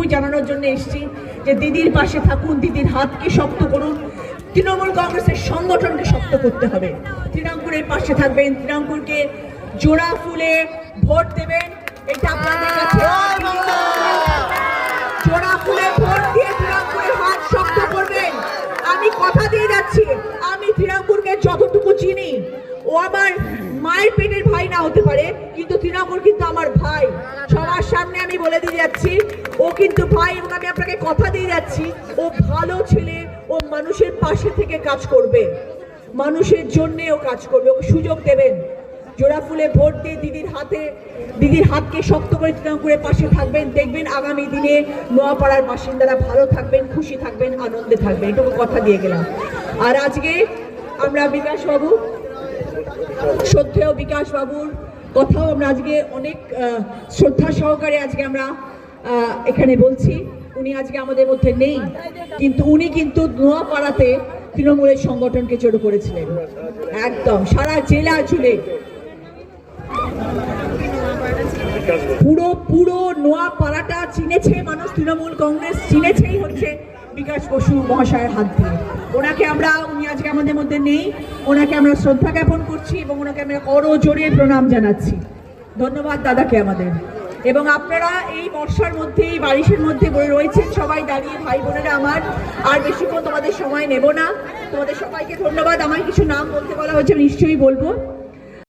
এইটুকুই জানানোর জন্য এসেছি যে দিদির পাশে থাকুন, দিদির হাতকে শক্ত করুন, তৃণমূল কংগ্রেসের সংগঠনকে শক্ত করতে হবে। তৃণাঙ্কুরের পাশে থাকবেন, তৃণাঙ্কুরকে জোড়া ফুলে ভোট দেবেন, এটা আপনাদের কাছে জোড়া ফুলে ভোট দিয়ে তৃণাঙ্কুরের হাত শক্ত করবেন। আমি কথা দিয়ে যাচ্ছি, আমি তৃণাঙ্কুরকে যতটুকু চিনি, ও আমার মায়ের পেটের ভাই না হতে পারে, কিন্তু তৃণাঙ্কুর কিন্তু আমার ভাই। সবার সামনে আমি বলে দিয়ে যাচ্ছি, ও কিন্তু ভাই, এবং আমি আপনাকে কথা দিয়ে যাচ্ছি, ও ভালো ছেলে, ও মানুষের পাশে থেকে কাজ করবে, মানুষের জন্য ও কাজ করবে। ওকে সুযোগ দেবেন, জোড়া ফুলে ভোট দিয়ে দিদির হাতকে শক্ত করে তৃণাঙ্কুরের পাশে থাকবেন। দেখবেন আগামী দিনে নোয়াপাড়ার বাসিন্দারা ভালো থাকবেন, খুশি থাকবেন, আনন্দে থাকবেন। এটুকু কথা দিয়ে গেলাম। আর আজকে আমরা বিকাশবাবু, শ্রদ্ধেয় বিকাশবাবুর কথাও আমরা আজকে অনেক শ্রদ্ধা সহকারে আজকে আমরা এখানে বলছি। উনি আজকে আমাদের মধ্যে নেই, কিন্তু উনি কিন্তু নোয়াপাড়াতে তৃণমূলের সংগঠনকে জড়ো করেছিলেন, একদম সারা জেলা জুড়ে পুরো নোয়াপাড়াটা চিনেছে মানুষ, তৃণমূল কংগ্রেস চিনেছেই হচ্ছে বিকাশ বসু মহাশয়ের হাত দিয়ে। উনি আজকে আমাদের মধ্যে নেই, ওনাকে আমরা শ্রদ্ধা জ্ঞাপন করছি এবং ওনাকে আমরা করজোড়ে প্রণাম জানাচ্ছি। ধন্যবাদ দাদাকে আমাদের। এবং আপনারা এই বর্ষার মধ্যে, এই বারিশের মধ্যে রয়েছেন সবাই দাঁড়িয়ে, ভাই বোনেরা আমার, আর বেশিক্ষণ তোমাদের সময় নেব না। তোমাদের সবাইকে ধন্যবাদ। আমার কিছু নাম বলতে বলা হয়েছে, নিশ্চয়ই বলবো।